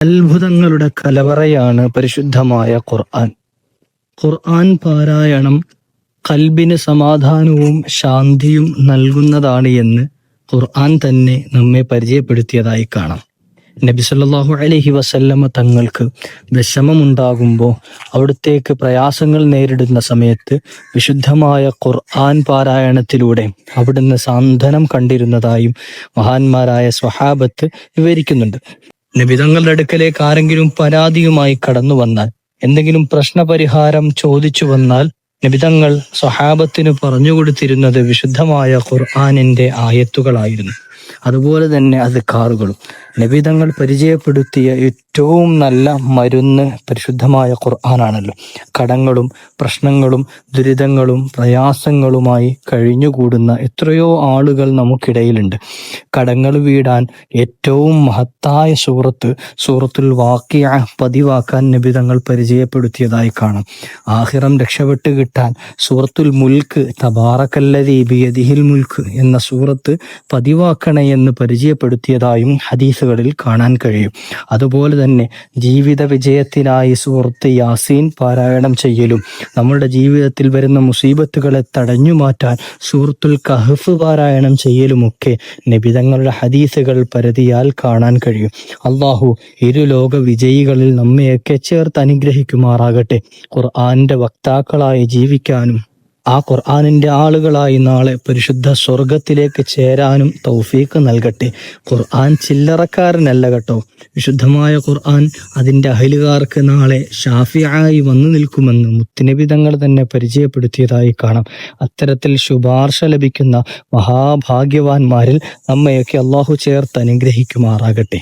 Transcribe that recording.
അത്ഭുതങ്ങളുടെ കലവറയാണ് പരിശുദ്ധമായ ഖുർആൻ. ഖുർആൻ പാരായണം ഖൽബിന് സമാധാനവും ശാന്തിയും നൽകുന്നതാണ് എന്ന് ഖുർആൻ തന്നെ നമ്മെ പരിചയപ്പെടുത്തിയതായി കാണാം. നബി സല്ലല്ലാഹു അലൈഹി വസല്ലമ തങ്ങൾക്ക് വിഷമമുണ്ടാകുമ്പോൾ, അവിടുത്തേക്ക് പ്രയാസങ്ങൾ നേരിടുന്ന സമയത്ത് വിശുദ്ധമായ ഖുർആൻ പാരായണത്തിലൂടെ അവിടുന്ന് സാന്ത്വനം കണ്ടിരുന്നതായും മഹാന്മാരായ സ്വഹാബത്ത് വിവരിക്കുന്നുണ്ട്. നബി തങ്ങളുടെ അടുക്കലേക്ക് ആരെങ്കിലും പരാതിയുമായി കടന്നു വന്നാൽ, എന്തെങ്കിലും പ്രശ്നപരിഹാരം ചോദിച്ചു വന്നാൽ, നബിതങ്ങൾ സ്വഹാബത്തിന് പറഞ്ഞുകൊടുത്തിരുന്നത് വിശുദ്ധമായ ഖുർആനിന്റെ ആയത്തുകളായിരുന്നു. അതുപോലെ തന്നെ അദ്കാറുകളും. നബിതങ്ങൾ പരിചയപ്പെടുത്തിയ ഏറ്റവും നല്ല മരുന്ന് പരിശുദ്ധമായ ഖുർആനാണല്ലോ. കടങ്ങളും പ്രശ്നങ്ങളും ദുരിതങ്ങളും പ്രയാസങ്ങളുമായി കഴിഞ്ഞുകൂടുന്ന എത്രയോ ആളുകൾ നമുക്കിടയിലുണ്ട്. കടങ്ങൾ വീടാൻ ഏറ്റവും മഹത്തായ സൂറത്തുൽ വാഖിഅ പതിവാക്കാൻ നബിതങ്ങൾ പരിചയപ്പെടുത്തിയതായി കാണാം. ആഖിറം രക്ഷപ്പെട്ട് കിട്ടാൻ സൂറത്തുൽ മുൽക്ക്, തബാറക്കല്ലദീ ബിയദിഹിൽ മുൽക്ക് എന്ന സൂറത്ത് പതിവാക്കണേ എന്ന് പരിചയപ്പെടുത്തിയതായും ഹദീസുകളിൽ കാണാൻ കഴിയും. അതുപോലെ തന്നെ ജീവിത വിജയത്തിനായി സൂറത്ത് യാസീൻ പാരായണം ചെയ്യലും, നമ്മുടെ ജീവിതത്തിൽ വരുന്ന മുസീബത്തുകളെ തടഞ്ഞു മാറ്റാൻ സൂറത്തുൽ കഹ്ഫ് പാരായണം ചെയ്യലുമൊക്കെ നബിതങ്ങളുടെ ഹദീസുകൾ പരതിയാൽ കാണാൻ കഴിയും. അള്ളാഹു ഇരുലോക വിജയികളിൽ നമ്മയൊക്കെ ചേർത്ത് അനുഗ്രഹിക്കുമാറാകട്ടെ. ഖുർആന്റെ വക്താക്കളായി ജീവിക്കാനും ആ ഖുർആനിന്റെ ആളുകളായി നാളെ പരിശുദ്ധ സ്വർഗത്തിലേക്ക് ചേരാനും തൗഫീഖ് നൽകട്ടെ. ഖുർആൻ ചില്ലറക്കാരനല്ല കേട്ടോ. വിശുദ്ധമായ ഖുർആൻ അതിൻ്റെ അഹലുകാർക്ക് നാളെ ഷാഫിആയി വന്നു നിൽക്കുമെന്ന് മുത്തുനബി തങ്ങൾ തന്നെ പരിചയപ്പെടുത്തിയതായി കാണാം. അത്തരത്തിൽ ശുപാർശ ലഭിക്കുന്ന മഹാഭാഗ്യവാന്മാരിൽ നമ്മയൊക്കെ അള്ളാഹു ചേർത്ത് അനുഗ്രഹിക്കുമാറാകട്ടെ.